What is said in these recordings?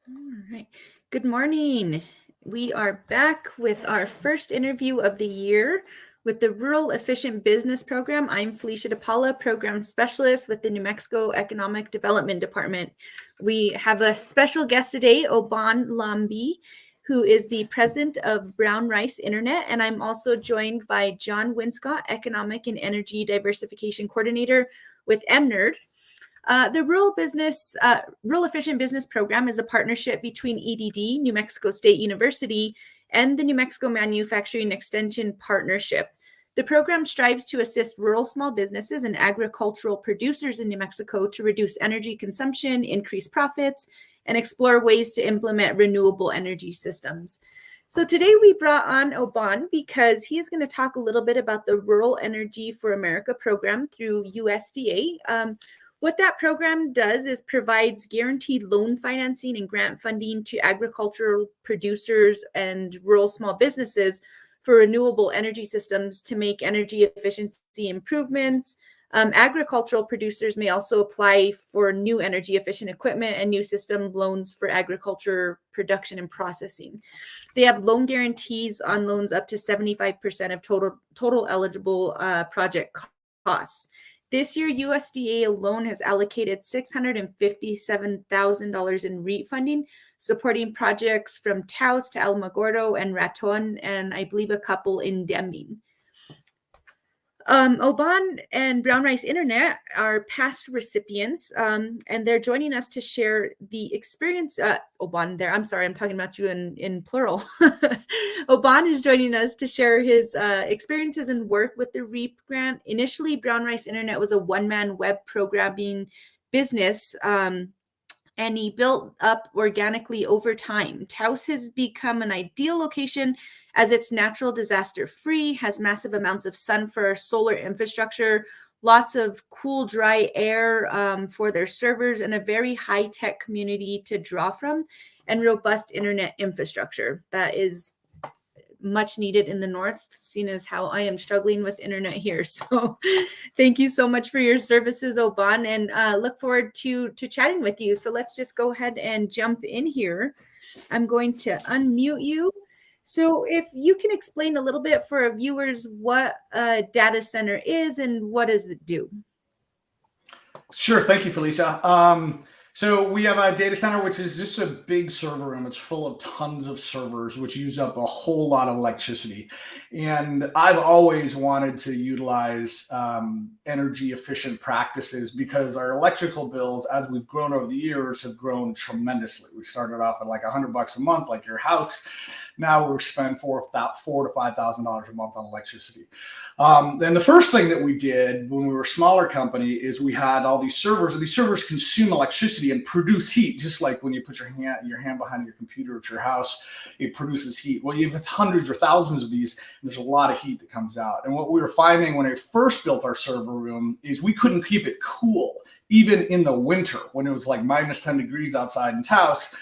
All right. Good morning. We are back with our first interview of the year with the Rural Efficient Business Program. I'm Felicia DePaula, Program Specialist with the New Mexico Economic Development Department. We have a special guest today, Oban Lambie, who is the president of Brownrice Inernet, and I'm also joined by John Winscott, Economic and Energy Diversification Coordinator with MNERD. The Rural Efficient Business Program is a partnership between EDD, New Mexico State University, and the New Mexico Manufacturing Extension Partnership. The program strives to assist rural small businesses and agricultural producers in New Mexico to reduce energy consumption, increase profits, and explore ways to implement renewable energy systems. So today we brought on Oban because he is going to talk a little bit about the Rural Energy for America program through USDA. What that program does is provides guaranteed loan financing and grant funding to agricultural producers and rural small businesses for renewable energy systems to make energy efficiency improvements. Agricultural producers may also apply for new energy efficient equipment and new system loans for agriculture production and processing. They have loan guarantees on loans up to 75% of total eligible project costs. This year, USDA alone has allocated $657,000 in REAP funding, supporting projects from Taos to Alamogordo and Raton, and I believe a couple in Deming. Oban and Brownrice Inernet are past recipients, and they're joining us to share the experience. Oban, there, I'm sorry, I'm talking about you in plural. Oban is joining us to share his experiences and work with the REAP grant. Initially, Brownrice Inernet was a one-man web programming business, and he built up organically over time. Taos has become an ideal location as it's natural disaster free, has massive amounts of sun for our solar infrastructure, lots of cool, dry air for their servers, and a very high-tech community to draw from, and robust internet infrastructure that is much needed in the north, seen as how I am struggling with internet here. So thank you so much for your services, Oban, and look forward to chatting with you. So let's just go ahead and jump in here. I'm going to unmute you. So if you can explain a little bit for our viewers what a data center is and what does it do? Sure. Thank you, Felicia. So we have a data center, which is just a big server room. It's full of tons of servers, which use up a whole lot of electricity. And I've always wanted to utilize energy efficient practices because our electrical bills, as we've grown over the years, have grown tremendously. We started off at like $100 a month, like your house. Now we spend $4,000 to $5,000 a month on electricity. Then the first thing that we did when we were a smaller company is we had all these servers, and these servers consume electricity and produce heat, just like when you put your hand behind your computer at your house, it produces heat. Well, you have hundreds or thousands of these, and there's a lot of heat that comes out. And what we were finding when I first built our server room is we couldn't keep it cool, even in the winter when it was like minus 10 degrees outside in Taos.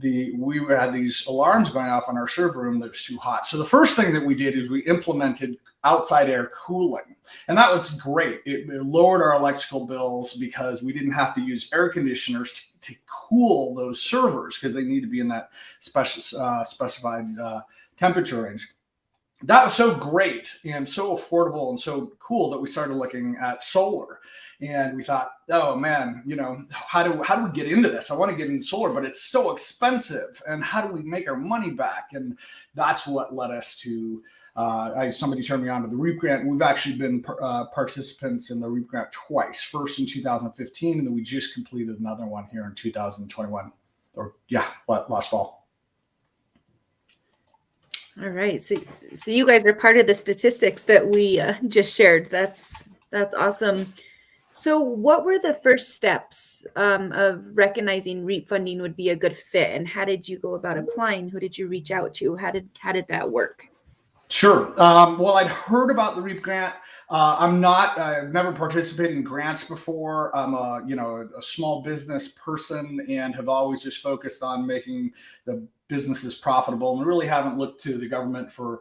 We had these alarms going off on our server room that was too hot. So the first thing that we did is we implemented outside air cooling, and that was great. It lowered our electrical bills because we didn't have to use air conditioners to cool those servers because they need to be in that specified temperature range. That was so great and so affordable and so cool that we started looking at solar. And we thought, oh man, how do we get into this? I want to get into solar, but it's so expensive. And how do we make our money back? And that's what led us to somebody turned me on to the REAP grant. We've actually been participants in the REAP grant twice. First in 2015, and then we just completed another one here in 2021, last fall. All right, so you guys are part of the statistics that we just shared. That's awesome. So what were the first steps of recognizing REAP funding would be a good fit, and how did you go about applying? Who did you reach out to? How did that work? Sure. Well, I'd heard about the REAP grant. I've never participated in grants before. I'm a small business person and have always just focused on making the businesses profitable and really haven't looked to the government for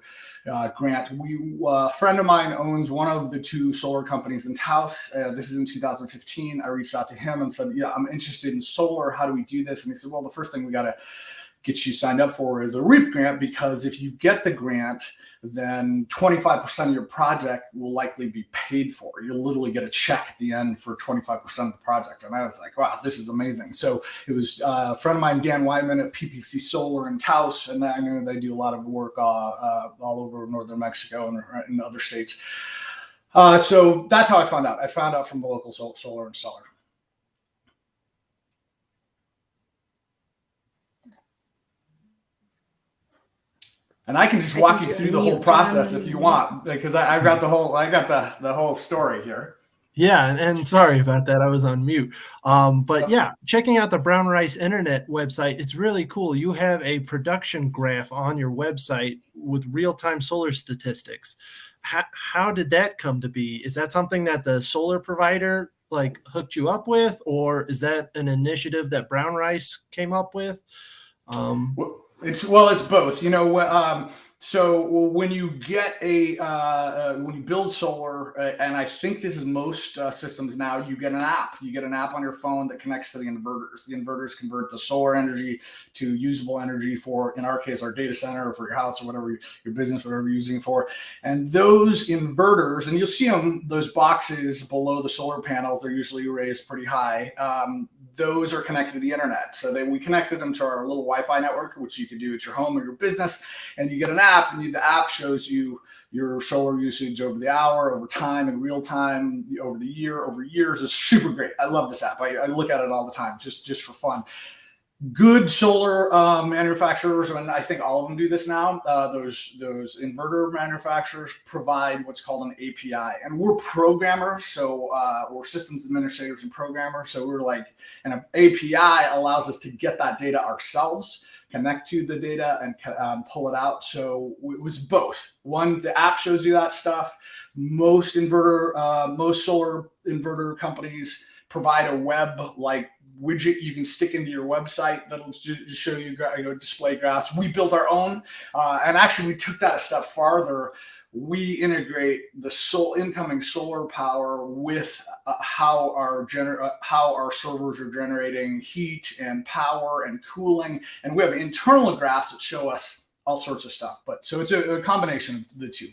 grant. A friend of mine owns one of the two solar companies in Taos. This is in 2015. I reached out to him and said, yeah, I'm interested in solar. How do we do this? And he said, well, the first thing we got to get you signed up for is a REAP grant, because if you get the grant, then 25% of your project will likely be paid for. You'll literally get a check at the end for 25% of the project. And I was like, wow, this is amazing. So it was a friend of mine, Dan Wyman at PPC Solar in Taos, and I knew they do a lot of work all over northern Mexico and in other states. So that's how I found out. I found out from the local solar installer. And I can just walk you through the whole process if you want, because I've got the whole story here. Yeah, and sorry about that. I was on mute. But yeah, checking out the Brownrice Inernet website, it's really cool. You have a production graph on your website with real-time solar statistics. How did that come to be? Is that something that the solar provider like hooked you up with, or is that an initiative that Brownrice came up with? It's both. So when you get when you build solar, and I think this is most systems now, you get an app. You get an app on your phone that connects to the inverters. The inverters convert the solar energy to usable energy for, in our case, our data center, or for your house, or whatever your business, whatever you're using it for. And those inverters, and you'll see them, those boxes below the solar panels, they're usually raised pretty high. Those are connected to the internet. So we connected them to our little Wi-Fi network, which you can do at your home or your business, and you get an app, and the app shows you your solar usage over the hour, over time, in real time, over the year, over years. It's super great. I love this app. I look at it all the time, just for fun. Good solar manufacturers, and I think all of them do this now, those inverter manufacturers provide what's called an API. And we're programmers, so we're systems administrators and programmers. So we're like, and an API allows us to get that data ourselves, connect to the data, and pull it out. So it was both. One, the app shows you that stuff. Most solar inverter companies provide a web-like widget you can stick into your website that'll just show you display graphs. We built our own, and actually we took that a step farther. We integrate the incoming solar power with how our servers are generating heat and power and cooling, and we have internal graphs that show us all sorts of stuff. But so it's a combination of the two.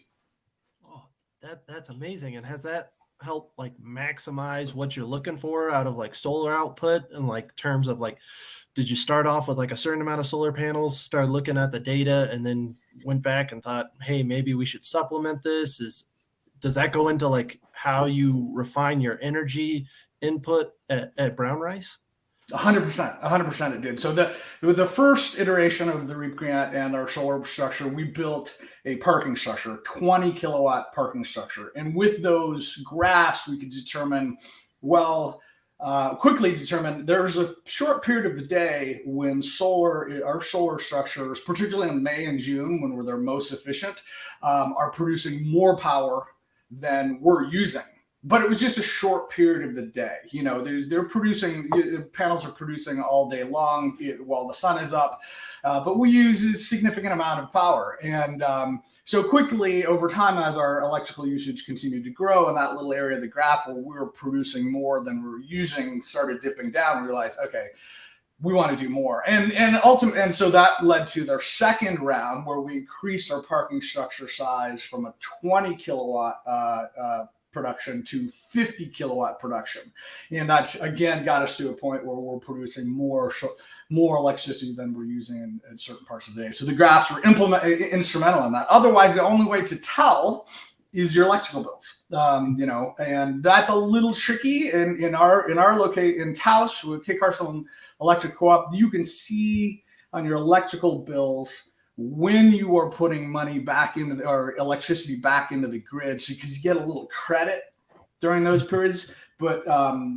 Oh, that's amazing. And has that help like maximize what you're looking for out of like solar output, and like terms of like, did you start off with like a certain amount of solar panels, start looking at the data, and then went back and thought, hey, maybe we should supplement this? Does that go into like how you refine your energy input at Brownrice? 100% it did. So the first iteration of the REAP grant and our solar structure, we built a parking structure, 20 kilowatt parking structure. And with those graphs, we could quickly determine there's a short period of the day when our solar structures, particularly in May and June, when they're most efficient, are producing more power than we're using. But it was just a short period of the day. The panels are producing all day long while the sun is up, but we use a significant amount of power. And so quickly over time, as our electrical usage continued to grow in that little area of the graph where we were producing more than we were using, started dipping down, we realized, okay, we want to do more. And so that led to their second round, where we increased our parking structure size from a 20 kilowatt production to 50 kilowatt production. And that's again got us to a point where we're producing more electricity than we're using in certain parts of the day. So the graphs were instrumental in that. Otherwise, the only way to tell is your electrical bills, and that's a little tricky. And in Taos with Kit Carson Electric Co-op, you can see on your electrical bills when you are putting money back into or electricity back into the grid, because you get a little credit during those periods. But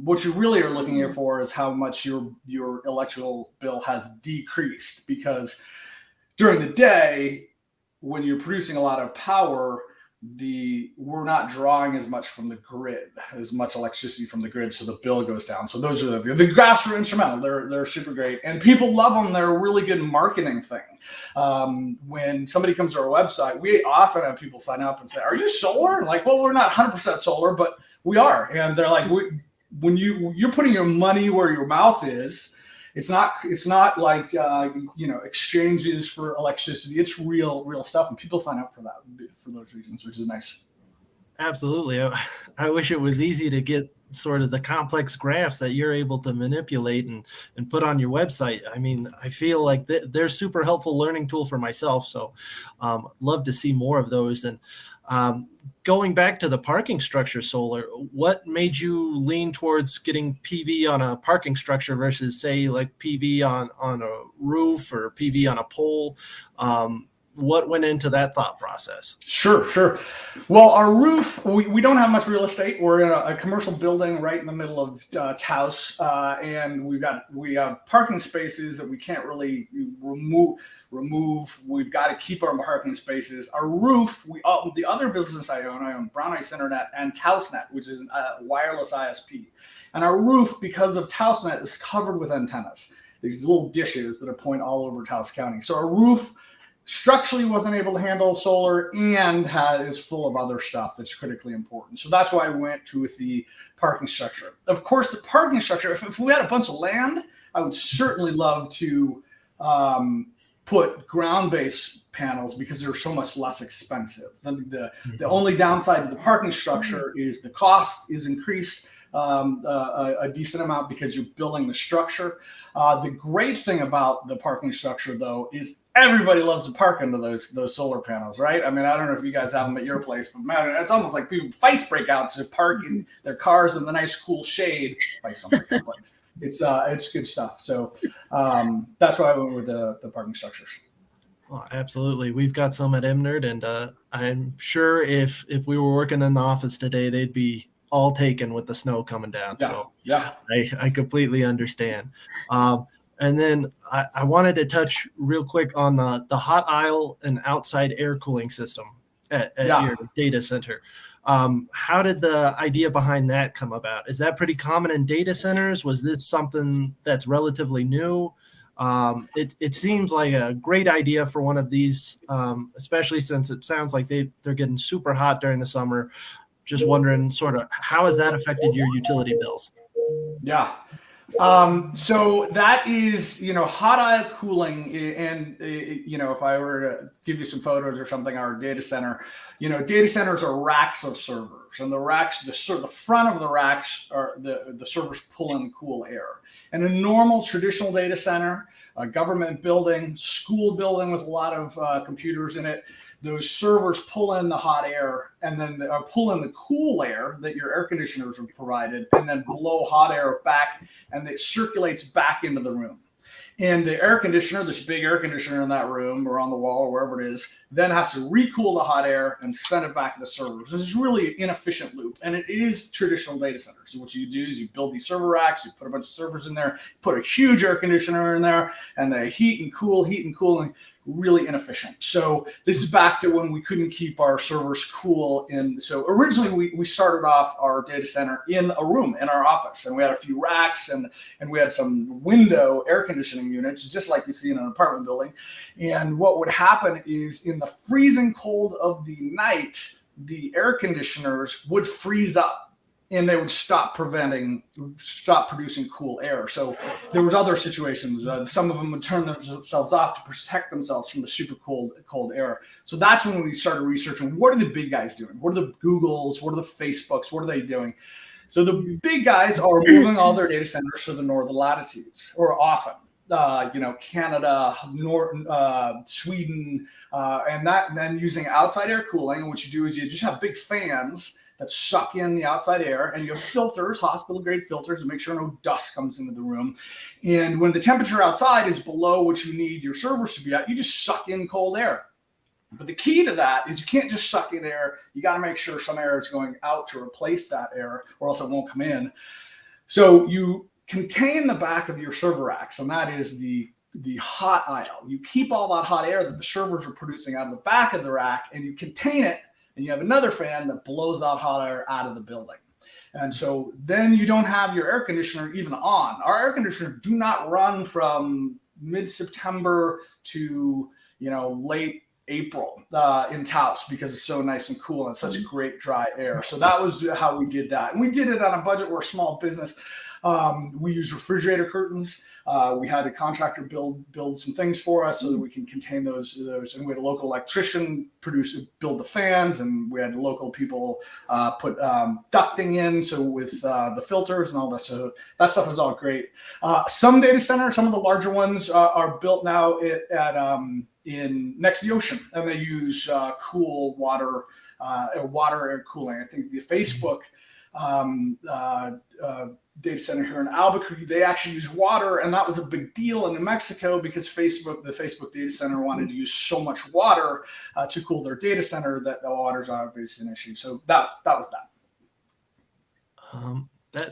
what you really are looking for is how much your electrical bill has decreased, because during the day, when you're producing a lot of power, we're not drawing as much from the grid, as much electricity from the grid, so the bill goes down. So those are the graphs are instrumental. They're super great, and people love them. They're a really good marketing thing. When somebody comes to our website, we often have people sign up and say, "Are you solar?" And like, well, we're not 100% solar, but we are. And they're like, when you're putting your money where your mouth is. It's not like exchanges for electricity. It's real stuff, and people sign up for that for those reasons, which is nice. Absolutely. I wish it was easy to get sort of the complex graphs that you're able to manipulate and put on your website. I mean, I feel like they're super helpful learning tool for myself. So love to see more of those. And going back to the parking structure solar, what made you lean towards getting PV on a parking structure versus, say, like PV on a roof or PV on a pole? What went into that thought process? Sure. Well, our roof, we don't have much real estate. We're in a commercial building right in the middle of Taos, and we have parking spaces that we can't really remove. We've got to keep our parking spaces. Our roof, the other business I own Brownrice Inernet and Taosnet, which is a wireless ISP. And our roof, because of Taosnet, is covered with antennas. These little dishes that point all over Taos County. So our roof structurally wasn't able to handle solar and is full of other stuff that's critically important. So that's why I went with the parking structure. Of course, the parking structure, if we had a bunch of land, I would certainly love to put ground-based panels because they're so much less expensive. The only downside to the parking structure is the cost is increased a decent amount because you're building the structure. The great thing about the parking structure, though, is everybody loves to park under those solar panels, right? I mean, I don't know if you guys have them at your place, but man, it's almost like fights break out to park in their cars in the nice, cool shade. It's good stuff. So that's why I went with the parking structures. Well, absolutely. We've got some at Imnerd, and I'm sure if we were working in the office today, they'd be all taken with the snow coming down. Yeah. I completely understand. And then I wanted to touch real quick on the hot aisle and outside air cooling system at your data center. How did the idea behind that come about? Is that pretty common in data centers? Was this something that's relatively new? It seems like a great idea for one of these, especially since it sounds like they're getting super hot during the summer. Just wondering sort of how has that affected your utility bills? Yeah. So that is, hot aisle cooling. And, if I were to give you some photos or something, our data center, data centers are racks of servers, and the racks, the front of the racks are the servers pull in cool air. And a normal traditional data center, a government building, school building with a lot of computers in it, those servers pull in the hot air and then pull in the cool air that your air conditioners have provided and then blow hot air back, and it circulates back into the room. And the air conditioner, this big air conditioner in that room or on the wall or wherever it is, then has to recool the hot air and send it back to the servers. This is really an inefficient loop, and it is traditional data centers. So what you do is you build these server racks, you put a bunch of servers in there, put a huge air conditioner in there, and they heat and cool, and really inefficient. So this is back to when we couldn't keep our servers cool. So originally we started off our data center in a room in our office, and we had a few racks and we had some window air conditioning units, just like you see in an apartment building. And what would happen is in the freezing cold of the night, the air conditioners would freeze up and they would stop producing cool air. So there was other situations. Some of them would turn themselves off to protect themselves from the super cold air. So that's when we started researching, what are the big guys doing? What are the Googles? What are the Facebooks? What are they doing? So the big guys are moving all their data centers to the northern latitudes, or often. Canada, Sweden, and then using outside air cooling. And what you do is you just have big fans that suck in the outside air, and you have filters, hospital grade filters, to make sure no dust comes into the room. And when the temperature outside is below what you need your servers to be at, you just suck in cold air. But the key to that is you can't just suck in air. You got to make sure some air is going out to replace that air, or else it won't come in. So you contain the back of your server racks, and that is the the hot aisle. You keep all that hot air that the servers are producing out of the back of the rack, and you contain it, and you have another fan that blows out hot air out of the building. And so then you don't have your air conditioner even on. Our air conditioners do not run from mid-September to, late April in Taos, because it's so nice and cool and such great dry air. So that was how we did that. And we did it on a budget. We're a small business. We use refrigerator curtains. We had a contractor build some things for us so that we can contain those. And we had a local electrician build the fans, and we had local people put ducting in. So with the filters and all that, so that stuff is all great. Some data centers, some of the larger ones are built now in next to the ocean, and they use cool water, air cooling. I think the Facebook data center here in Albuquerque, they actually use water, and that was a big deal in New Mexico because the Facebook data center wanted to use so much water to cool their data center that the water's obviously an issue. So that was that.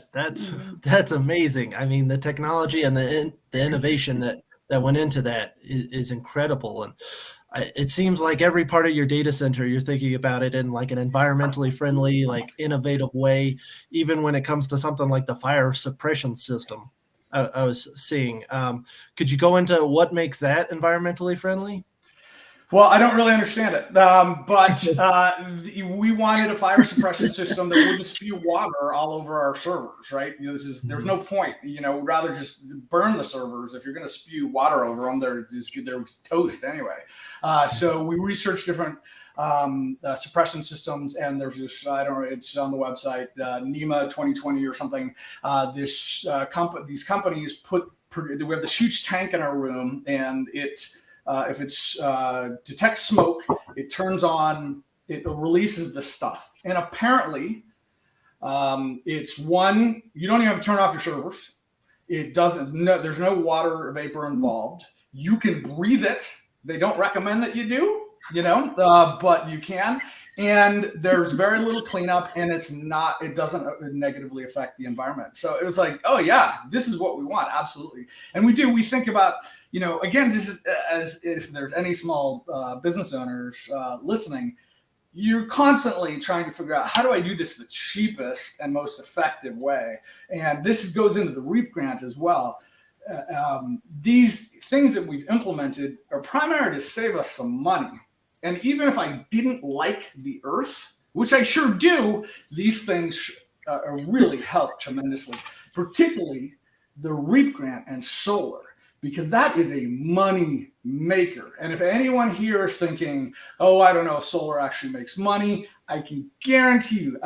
That's amazing. I mean, the technology and the innovation that went into that is incredible. And it seems like every part of your data center, you're thinking about it in like an environmentally friendly, like innovative way, even when it comes to something like the fire suppression system I was seeing. Could you go into what makes that environmentally friendly? Well, I don't really understand it, but we wanted a fire suppression system that wouldn't spew water all over our servers, right? There's no point. We'd rather just burn the servers. If you're going to spew water over them, they're toast anyway. So we researched different suppression systems, and there's this, I don't know, it's on the website, NEMA 2020 or something. These companies we have this huge tank in our room, and if it detects smoke, it turns on, it releases the stuff. And apparently, it's one, you don't even have to turn off your servers. There's no water vapor involved. You can breathe it. They don't recommend that you do, but you can. And there's very little cleanup, and it doesn't negatively affect the environment. So it was like, oh yeah, this is what we want. Absolutely. And we think about, again, this is as if there's any small business owners listening, you're constantly trying to figure out, how do I do this the cheapest and most effective way? And this goes into the REAP grant as well. These things that we've implemented are primarily to save us some money. And even if I didn't like the earth, which I sure do, these things really help tremendously, particularly the REAP grant and solar, because that is a money maker. And if anyone here is thinking, oh, I don't know if solar actually makes money, I can guarantee you,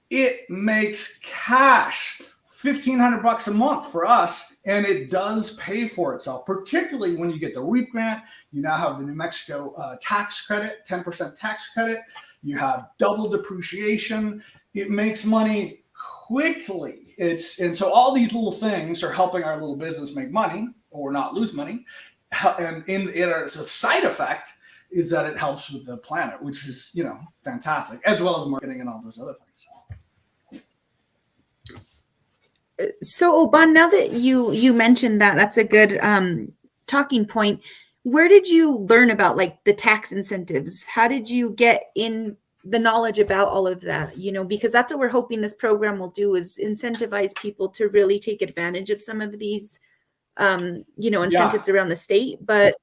it makes cash. $1,500 a month for us, and it does pay for itself, particularly when you get the REAP grant. You now have the New Mexico tax credit, 10% tax credit. You have double depreciation. It makes money quickly. And so all these little things are helping our little business make money or not lose money. And it's a side effect is that it helps with the planet, which is, fantastic, as well as marketing and all those other things. So Oban, now that you mentioned that's a good talking point. Where did you learn about like the tax incentives? How did you get in the knowledge about all of that? Because that's what we're hoping this program will do, is incentivize people to really take advantage of some of these, incentives around the state. But,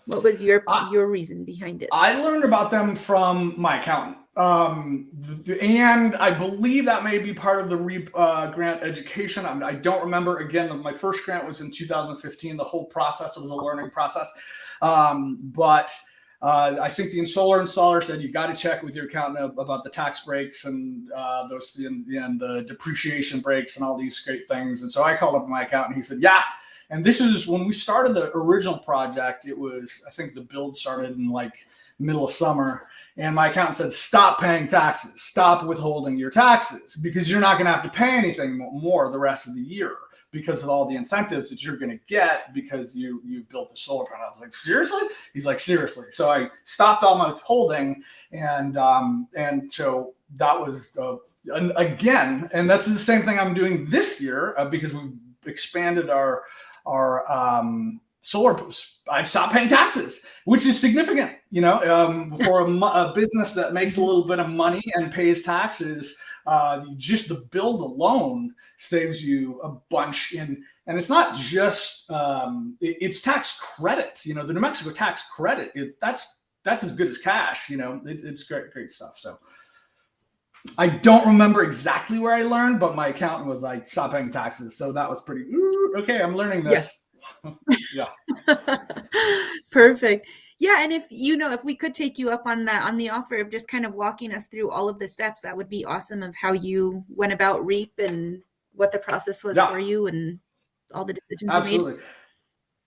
what was your reason behind it? I learned about them from my accountant. And I believe that may be part of the REAP grant education. I don't remember. Again, my first grant was in 2015. The whole process was a learning process. But I think the solar installer said you got to check with your accountant about the tax breaks and those and the depreciation breaks and all these great things. And so I called up my accountant. He said, yeah. And this is when we started the original project. It was, I think the build started in like middle of summer. And my accountant said, stop paying taxes, stop withholding your taxes, because you're not going to have to pay anything more the rest of the year because of all the incentives that you're going to get because you built the solar panel. I was like, seriously? He's like, seriously. So I stopped all my withholding. And so that was, again, and that's the same thing I'm doing this year because we've expanded our solar, I've stopped paying taxes, which is significant, for a business that makes a little bit of money and pays taxes. Just the build alone saves you a bunch and it's not just it's tax credits. The New Mexico tax credit that's as good as cash. It's great stuff. So I don't remember exactly where I learned, but my accountant was like, stop paying taxes. So that was pretty okay. I'm learning this. Yeah. Perfect. Yeah, and if we could take you up on that, on the offer of just kind of walking us through all of the steps, that would be awesome, of how you went about REAP and what the process was for you and all the decisions you made.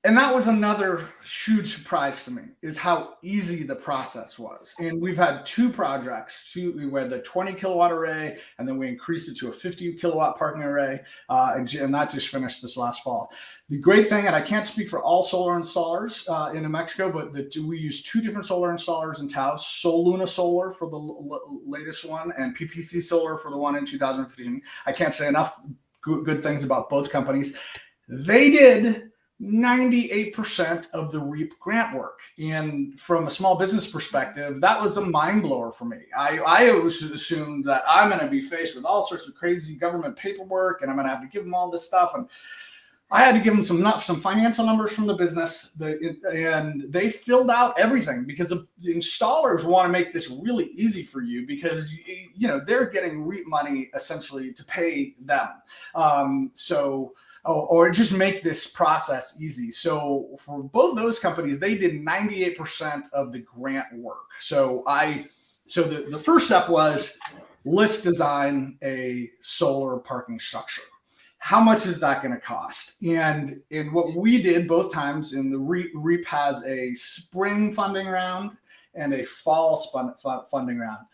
And that was another huge surprise to me, is how easy the process was. And we've had two projects. We had the 20 kilowatt array, and then we increased it to a 50 kilowatt parking array. And that just finished this last fall. The great thing, and I can't speak for all solar installers in New Mexico, but we use two different solar installers in Taos: Soluna Solar for the latest one, and PPC Solar for the one in 2015. I can't say enough good things about both companies. They did 98% of the REAP grant work. And from a small business perspective, that was a mind blower for me. I always assumed that I'm going to be faced with all sorts of crazy government paperwork, and I'm going to have to give them all this stuff. And I had to give them some financial numbers from the business, and they filled out everything, because the installers want to make this really easy for you, because they're getting REAP money essentially to pay them. Or just make this process easy. So for both those companies, they did 98% of the grant work. So the first step was, let's design a solar parking structure. How much is that going to cost? And what we did both times, in the REAP has a spring funding round and a fall funding round.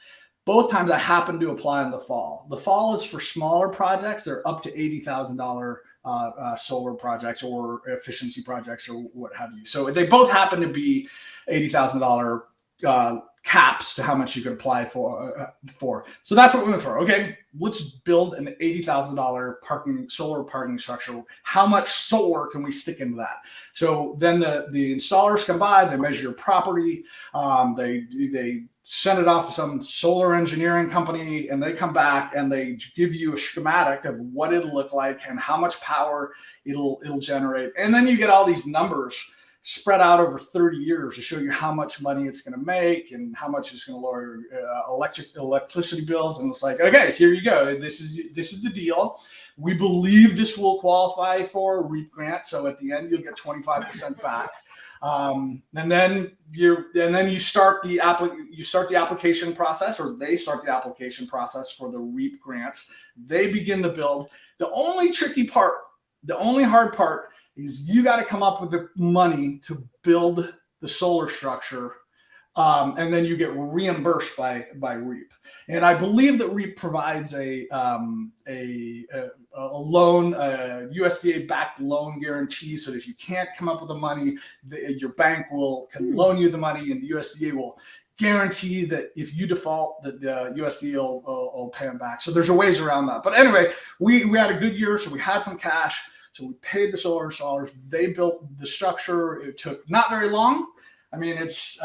Both times I happened to apply in the fall. The fall is for smaller projects. They're up to $80,000 solar projects or efficiency projects or what have you. So they both happen to be $80,000 caps to how much you could apply for. So that's what we went for. Okay, let's build an $80,000 solar parking structure. How much solar can we stick into that? So then the installers come by, they measure your property, they send it off to some solar engineering company, and they come back and they give you a schematic of what it'll look like and how much power it'll generate. And then you get all these numbers spread out over 30 years to show you how much money it's going to make and how much it's going to lower electricity bills. And it's like, okay, here you go. This is the deal. We believe this will qualify for a REAP grant. So at the end, you'll get 25% back. And then you start the application process, or they start the application process for the REAP grants. They begin the build. The only hard part is you got to come up with the money to build the solar structure, and then you get reimbursed by REAP. And I believe that REAP provides a loan, a USDA-backed loan guarantee, so that if you can't come up with the money, your bank can loan you the money, and the USDA will guarantee that if you default, that the USDA will pay them back. So there's ways around that. But anyway, we had a good year, so we had some cash. So we paid the solar installers. They built the structure. It took not very long. I mean, it's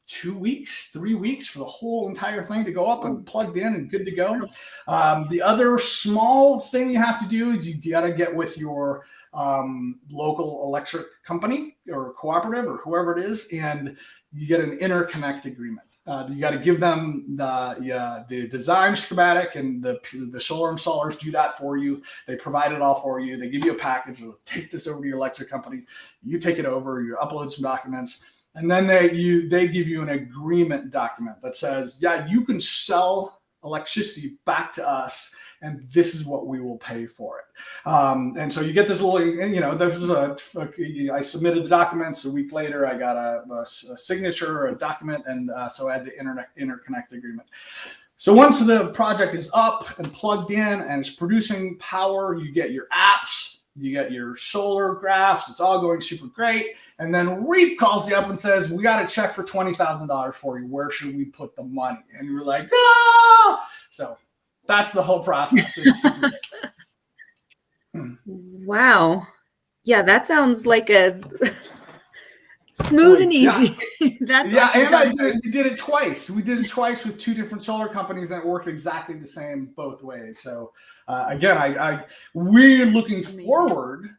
2 weeks, 3 weeks for the whole entire thing to go up and plugged in and good to go. The other small thing you have to do is you got to get with your local electric company or cooperative or whoever it is, and you get an interconnect agreement. You got to give them the design schematic, and the solar installers do that for you. They provide it all for you. They give you a package. They'll take this over to your electric company. You take it over. You upload some documents, and then they give you an agreement document that says, yeah, you can sell electricity back to us, and this is what we will pay for it. And so you get this little, I submitted the documents. A week later, I got a signature, a document, and so I had the interconnect agreement. So once the project is up and plugged in and it's producing power, you get your apps, you get your solar graphs. It's all going super great. And then REAP calls you up and says, we got a check for $20,000 for you. Where should we put the money? And you're like, ah! So that's the whole process. Wow. Yeah, that sounds like a smooth and easy. That's Yeah, awesome, and John. we did it twice. We did it twice with 2 different solar companies that worked exactly the same both ways. So again, we're looking forward,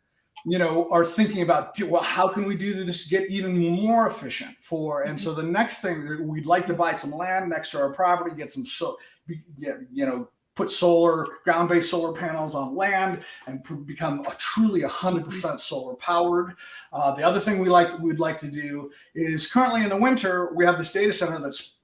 are thinking about, well, how can we do this to get even more efficient and so the next thing, we'd like to buy some land next to our property, get some, put ground-based solar panels on land and become truly 100% solar powered. The other thing we'd like to do is currently in the winter, we have this data center that's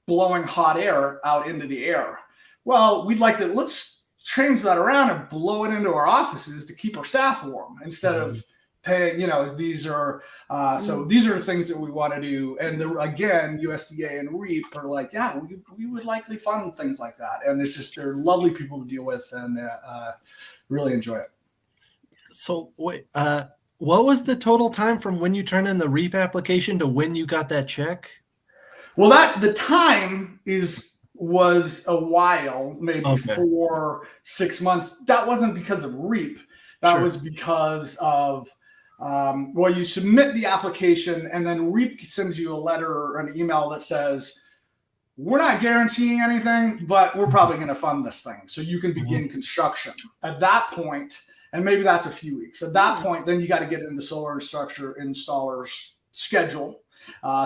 blowing hot air out into the air. Well, let's change that around and blow it into our offices to keep our staff warm instead of paying, these are the things that we want to do. And again, USDA and REAP are like, yeah, we would likely fund things like that. And they're lovely people to deal with and really enjoy it. So wait, what was the total time from when you turned in the REAP application to when you got that check? Well, the time was a while, maybe 4-6 months. That wasn't because of REAP. That was because of you submit the application and then REAP sends you a letter or an email that says, we're not guaranteeing anything, but we're probably going to fund this thing so you can begin construction. At that point, and maybe that's a few weeks. At that point, then you got to get in the solar structure installer's schedule.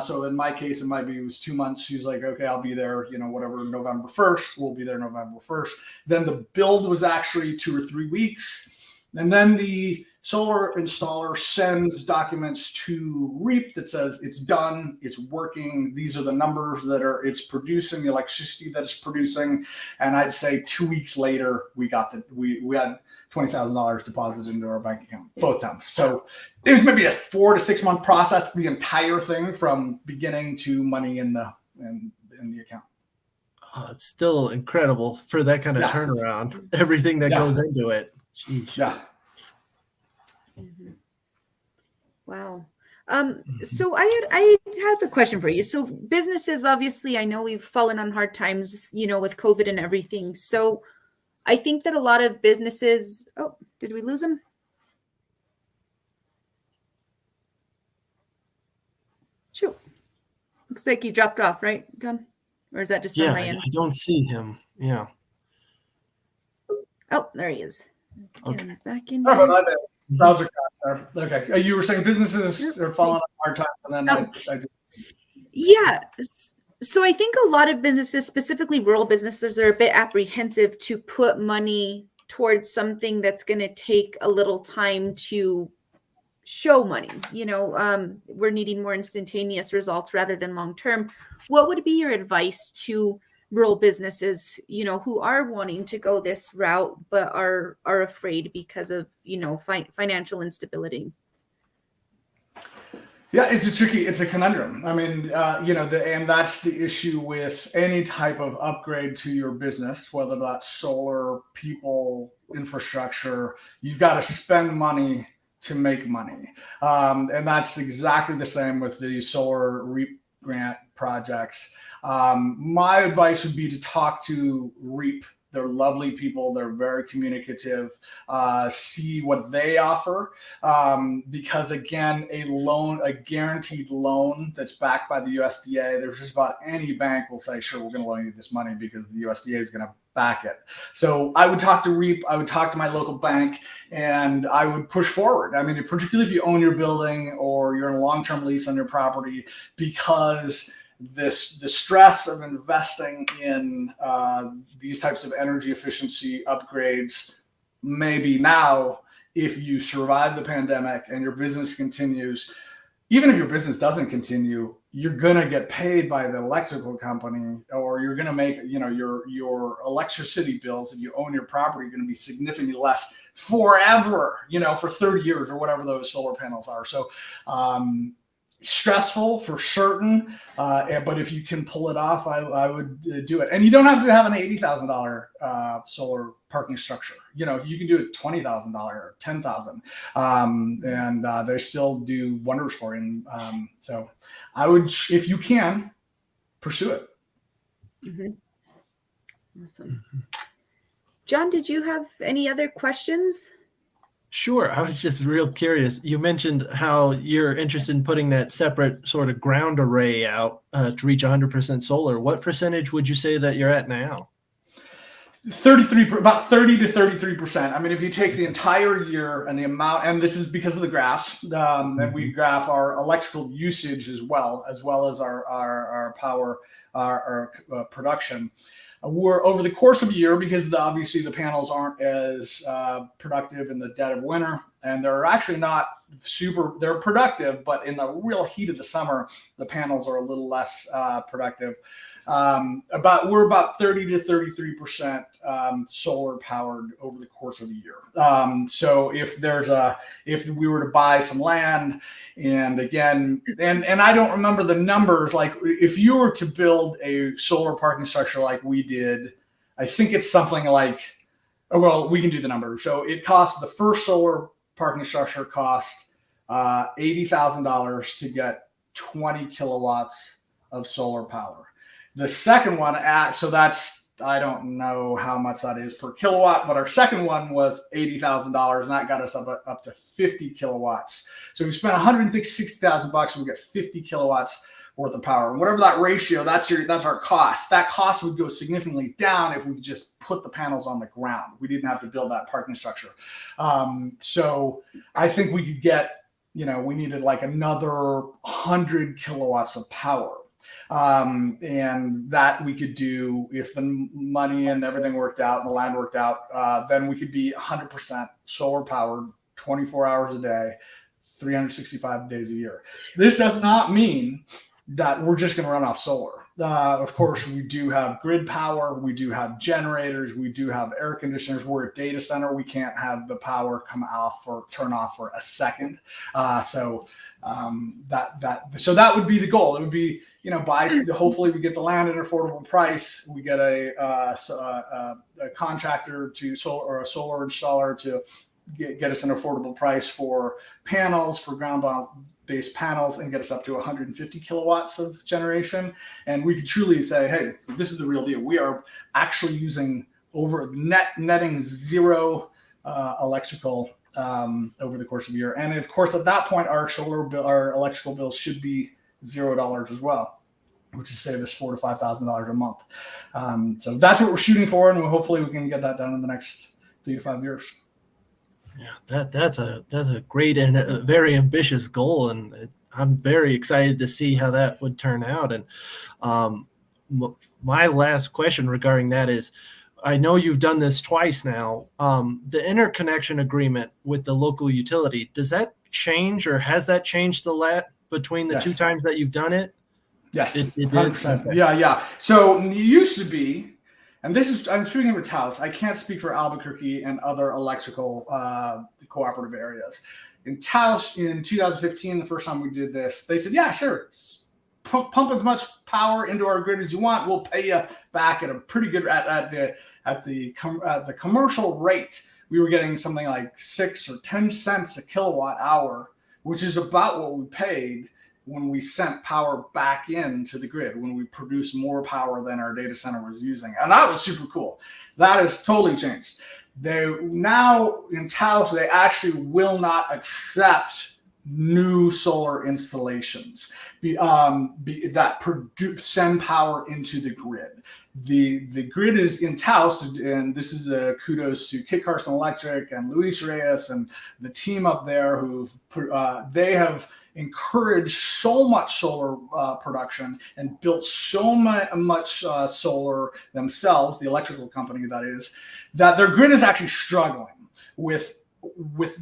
So in my case, it was 2 months. He was like, okay, I'll be there, whatever, November 1st. We'll be there November 1st. Then the build was actually 2 or 3 weeks. And then the solar installer sends documents to REAP that says it's done, it's working. These are the numbers it's producing, the electricity that it's producing. And I'd say 2 weeks later, we had $20,000 deposited into our bank account both times. So it was maybe a 4 to 6 month process, the entire thing from beginning to money in the account. Oh, it's still incredible for that kind of turnaround. Everything that goes into it. Jeez. Yeah. Wow. So I have a question for you. So businesses, obviously, I know we've fallen on hard times, with COVID and everything. So I think that a lot of businesses, oh, did we lose him? Shoot. Looks like he dropped off, right, John? Or is that just on my end? I don't see him. Yeah. Oh, there he is. Okay. Back in. Browser crash there. Okay. You were saying businesses are falling on hard times, and then Yeah. So I think a lot of businesses, specifically rural businesses, are a bit apprehensive to put money towards something that's going to take a little time to show money. We're needing more instantaneous results rather than long term. What would be your advice to rural businesses, who are wanting to go this route but are afraid because of financial instability? Yeah, it's a conundrum. I mean, and that's the issue with any type of upgrade to your business, whether that's solar, people, infrastructure. You've got to spend money to make money, and that's exactly the same with the solar REAP grant projects. My advice would be to talk to REAP. They're lovely people. They're very communicative. See what they offer. Because again, a guaranteed loan that's backed by the USDA, there's just about any bank will say, sure, we're going to loan you this money because the USDA is going to back it. So I would talk to REAP. I would talk to my local bank and I would push forward. I mean, particularly if you own your building or you're in a long-term lease on your property, because the stress of investing in these types of energy efficiency upgrades, maybe now, if you survive the pandemic and your business continues, even if your business doesn't continue, you're going to get paid by the electrical company, or you're going to make, your electricity bills, if you own your property, are going to be significantly less forever, for 30 years or whatever those solar panels are. So, stressful for certain, but if you can pull it off, I would do it. And you don't have to have an $80,000 solar parking structure. You can do it $20,000 or $10,000, and they still do wonders for you. So I would, if you can, pursue it. Awesome. John, did you have any other questions? Sure. I was just real curious. You mentioned how you're interested in putting that separate sort of ground array out to reach 100% solar. What percentage would you say that you're at now? 33, about 30 to 33%. I mean, if you take the entire year and the amount, and this is because of the graphs, and we graph our electrical usage as well as our power, our production. We're over the course of a year, because obviously the panels aren't as productive in the dead of winter, and they're actually not they're productive, but in the real heat of the summer, the panels are a little less productive. We're about 30 to 33% solar powered over the course of a year. So if we were to buy some land, and again, and I don't remember the numbers, like if you were to build a solar parking structure like we did, I think it's something like, well, we can do the numbers. So it costs, the first solar parking structure cost $80,000 to get 20 kilowatts of solar power. The second one, so that's, I don't know how much that is per kilowatt, but our second one was $80,000, and that got us up to 50 kilowatts. So we spent $160,000, and we get 50 kilowatts worth of power. And whatever that ratio, that's our cost. That cost would go significantly down if we could just put the panels on the ground. We didn't have to build that parking structure. So I think we could get, we needed like another 100 kilowatts of power. And that we could do if the money and everything worked out and the land worked out, then we could be 100% solar powered 24 hours a day, 365 days a year. This does not mean that we're just going to run off solar. Of course, we do have grid power. We do have generators. We do have air conditioners. We're a data center. We can't have the power come off or turn off for a second. So that would be the goal. It would be, hopefully we get the land at an affordable price. We get a contractor or a solar installer to get us an affordable price for panels, for ground-based panels, and get us up to 150 kilowatts of generation. And we could truly say, hey, this is the real deal. We are actually using netting zero electrical over the course of a year. And of course, at that point, our electrical bills should be $0 as well, which is save us $4,000 to $5,000 a month. So that's what we're shooting for, and hopefully we can get that done in the next 3 to 5 years. Yeah, that's a great and a very ambitious goal, and I'm very excited to see how that would turn out. And my last question regarding that is, I know you've done this twice now. The interconnection agreement with the local utility, does that change, or has that changed between the two times that you've done it? Yes, it did. 100%. Okay. Yeah. So it used to be, and I'm speaking for Taos. I can't speak for Albuquerque and other electrical cooperative areas. In Taos in 2015, the first time we did this, they said, yeah, sure. Pump as much power into our grid as you want. We'll pay you back at a pretty good at the commercial rate. We were getting something like 6 or 10 cents a kilowatt hour, which is about what we paid when we sent power back into the grid, when we produced more power than our data center was using. And that was super cool. That has totally changed. Now in Taos, they actually will not accept new solar installations that send power into the grid. The grid is in Taos, and this is a kudos to Kit Carson Electric and Luis Reyes and the team up there they have encouraged so much solar production and built so much solar themselves, the electrical company that is, that their grid is actually struggling with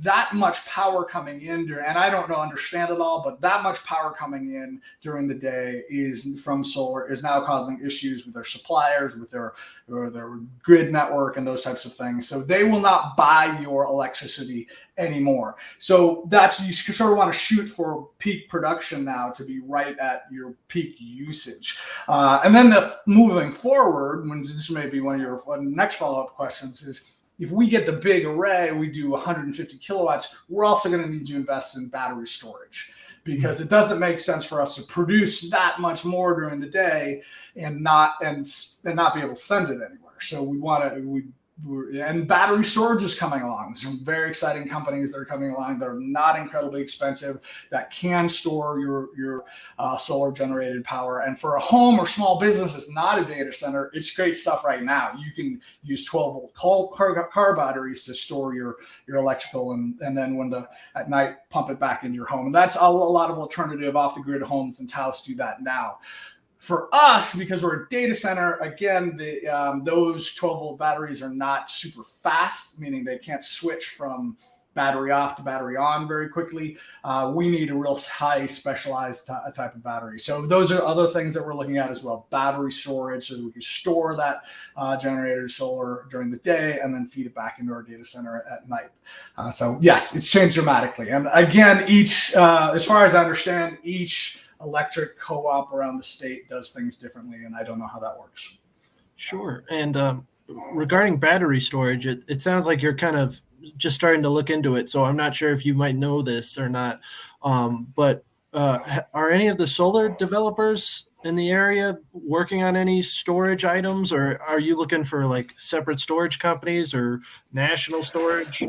that much power coming in, and I don't understand it all, but that much power coming in during the day from solar is now causing issues with their suppliers, with their grid network and those types of things. So they will not buy your electricity anymore. So you sort of want to shoot for peak production now to be right at your peak usage. And then moving forward, when this may be one of your next follow-up questions, is if we get the big array, we do 150 kilowatts, we're also going to need to invest in battery storage, because it doesn't make sense for us to produce that much more during the day and not be able to send it anywhere. So and battery storage is coming along. There's some very exciting companies that are coming along that are not incredibly expensive, that can store your solar generated power. And for a home or small business that's not a data center, it's great stuff right now. You can use 12-volt car batteries to store your electrical, and then at night pump it back into your home. And that's a lot of alternative off the grid homes, and Taos do that now. For us, because we're a data center, again, those 12-volt batteries are not super fast, meaning they can't switch from battery off to battery on very quickly. We need a real high specialized type of battery. So those are other things that we're looking at as well. Battery storage, so that we can store that generated solar during the day and then feed it back into our data center at night. So yes, it's changed dramatically. And again, as far as I understand, each electric co-op around the state does things differently, and I don't know how that works. Sure. And regarding battery storage, it sounds like you're kind of just starting to look into it. So I'm not sure if you might know this or not. But are any of the solar developers in the area working on any storage items, or are you looking for like separate storage companies or national storage?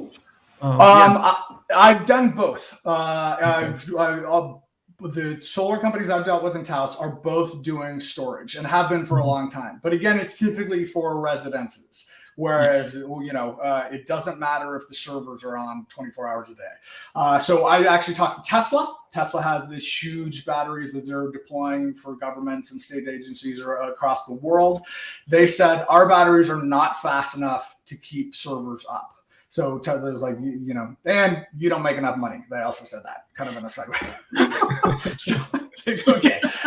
I've done both. Okay. The solar companies I've dealt with in Taos are both doing storage and have been for a long time. But again, it's typically for residences. Whereas, it doesn't matter if the servers are on 24 hours a day. So I actually talked to Tesla. Tesla has these huge batteries that they're deploying for governments and state agencies across the world. They said our batteries are not fast enough to keep servers up. So Tesla's like, and you don't make enough money. They also said that, kind of in a segue.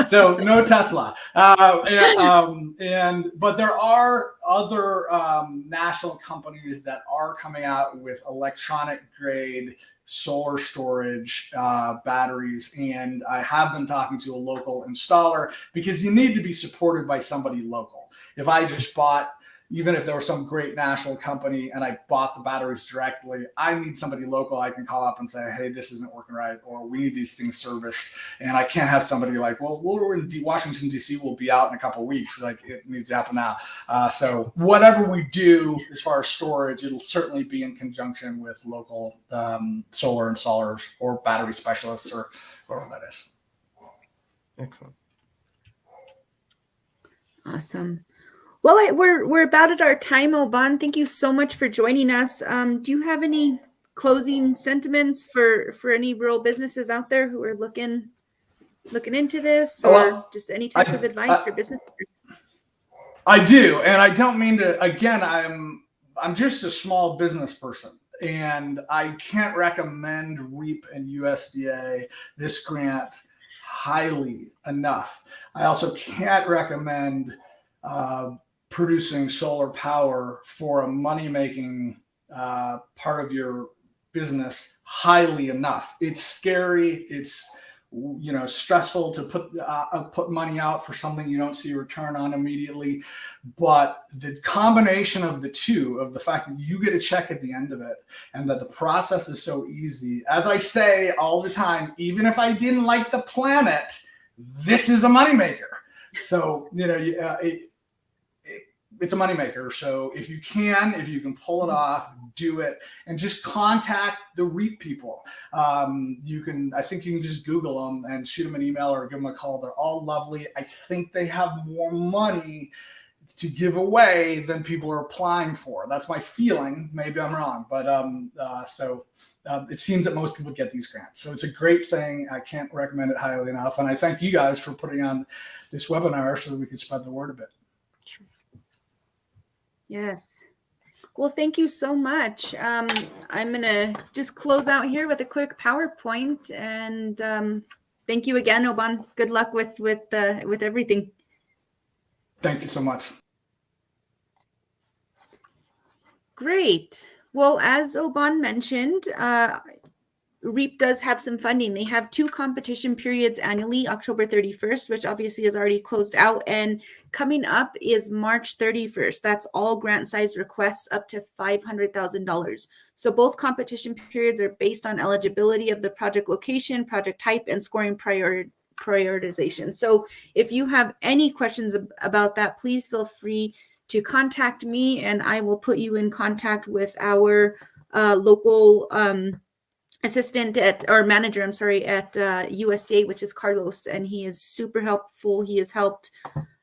So no Tesla. But there are other national companies that are coming out with electronic grade solar storage batteries, and I have been talking to a local installer, because you need to be supported by somebody local. If I just bought, even if there was some great national company and I bought the batteries directly, I need somebody local I can call up and say, hey, this isn't working right, or we need these things serviced. And I can't have somebody like, well, we're in Washington, D.C., we'll be out in a couple of weeks. Like, it needs to happen now. So whatever we do as far as storage, it'll certainly be in conjunction with local solar installers or battery specialists or whatever that is. Excellent. Awesome. Well, we're about at our time, Oban. Thank you so much for joining us. Do you have any closing sentiments for any rural businesses out there who are looking into this, or just any type of advice for business owners? I do, and I don't mean to. Again, I'm just a small business person, and I can't recommend REAP and USDA, this grant, highly enough. I also can't recommend producing solar power for a money-making part of your business highly enough. It's scary. It's stressful to put money out for something you don't see a return on immediately. But the combination of the two, of the fact that you get a check at the end of it, and that the process is so easy, as I say all the time, even if I didn't like the planet, this is a moneymaker. So it's a moneymaker. So if you can pull it off, do it, and just contact the REAP people. I think you can just Google them and shoot them an email or give them a call. They're all lovely. I think they have more money to give away than people are applying for. That's my feeling. Maybe I'm wrong, but it seems that most people get these grants. So it's a great thing. I can't recommend it highly enough. And I thank you guys for putting on this webinar so that we can spread the word a bit. Sure. Yes. Well, thank you so much. I'm going to just close out here with a quick PowerPoint, and thank you again, Oban. Good luck with everything. Thank you so much. Great. Well, as Oban mentioned, REAP does have some funding. They have 2 competition periods annually, October 31st, which obviously is already closed out, and coming up is March 31st. That's all grant size requests up to $500,000. So both competition periods are based on eligibility of the project location, project type, and scoring prioritization. So if you have any questions about that, please feel free to contact me, and I will put you in contact with our local assistant or manager, I'm sorry, at USDA, which is Carlos, and he is super helpful. He has helped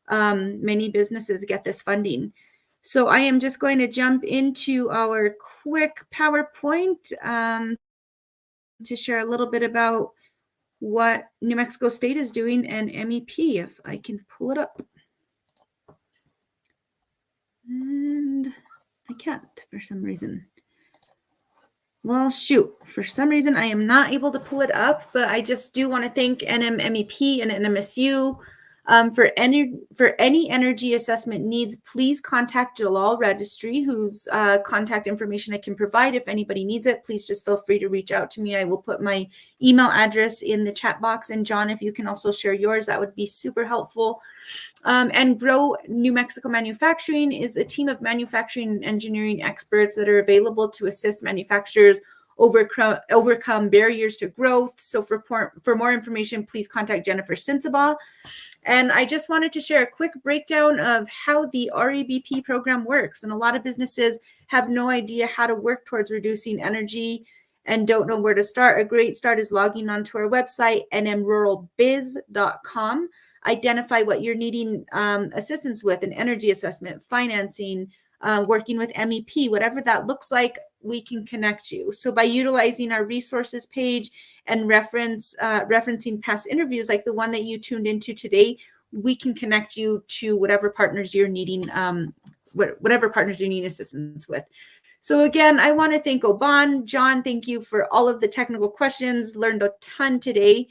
many businesses get this funding. So I am just going to jump into our quick PowerPoint to share a little bit about what New Mexico State is doing and MEP, if I can pull it up. And I can't for some reason. Well, shoot, for some reason I am not able to pull it up, but I just do want to thank NMMEP and NMSU for any energy assessment needs. Please contact Jalal Registry, whose contact information I can provide. If anybody needs it, please just feel free to reach out to me. I will put my email address in the chat box. And John, if you can also share yours, that would be super helpful. And Grow New Mexico Manufacturing is a team of manufacturing and engineering experts that are available to assist manufacturers overcome barriers to growth. So for more information, please contact Jennifer Sensabaugh. And I just wanted to share a quick breakdown of how the REBP program works. And a lot of businesses have no idea how to work towards reducing energy and don't know where to start. A great start is logging onto our website, nmruralbiz.com. Identify what you're needing assistance with, an energy assessment, financing, working with MEP, whatever that looks like, we can connect you. So by utilizing our resources page and referencing past interviews like the one that you tuned into today, we can connect you to whatever partners you're needing, whatever partners you need assistance with. So again, I want to thank Oban. John, thank you for all of the technical questions. Learned a ton today.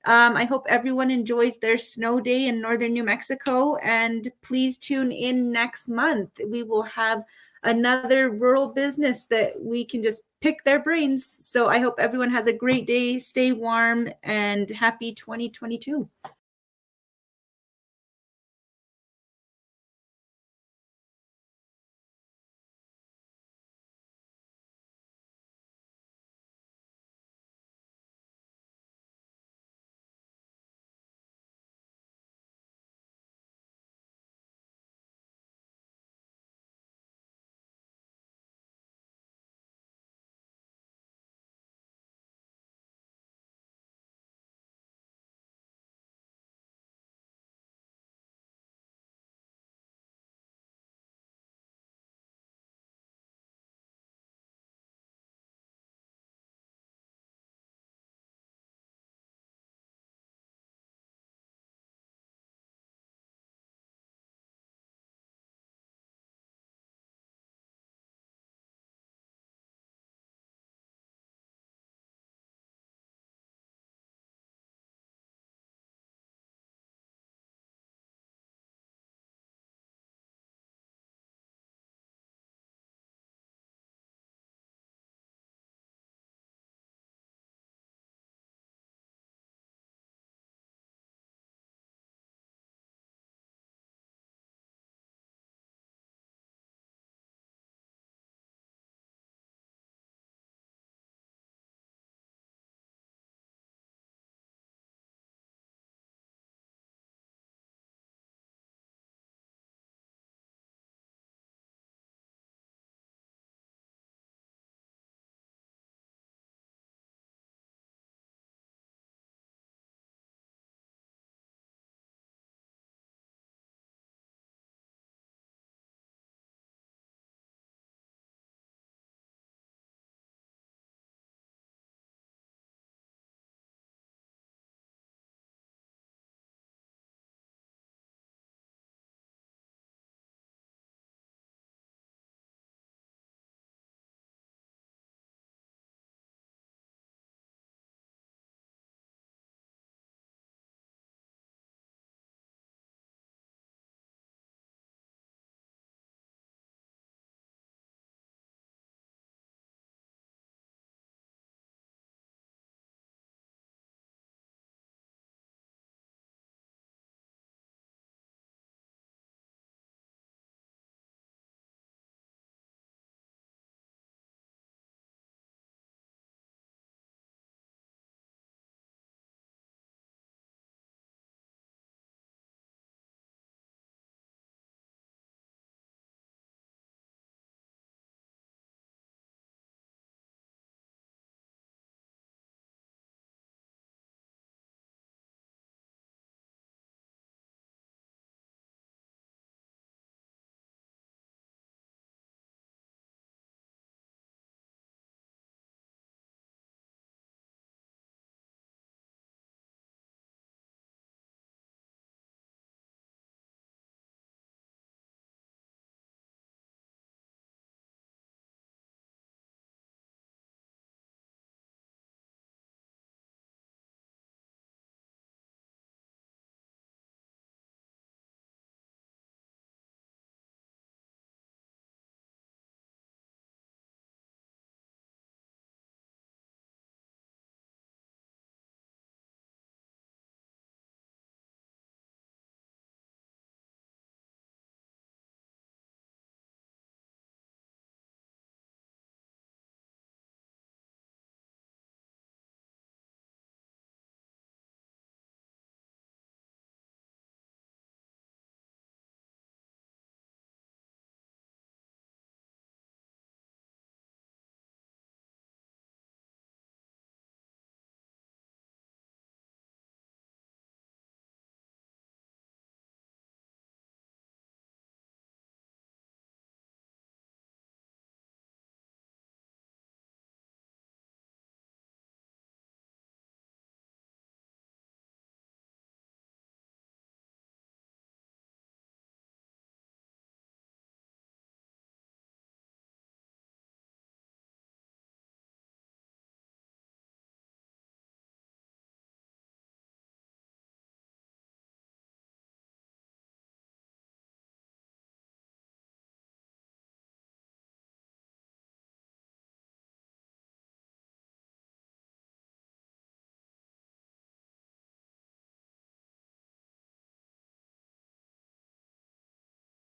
I hope everyone enjoys their snow day in northern New Mexico, and please tune in next month. We will have another rural business that we can just pick their brains. So I hope everyone has a great day, stay warm, and happy 2022.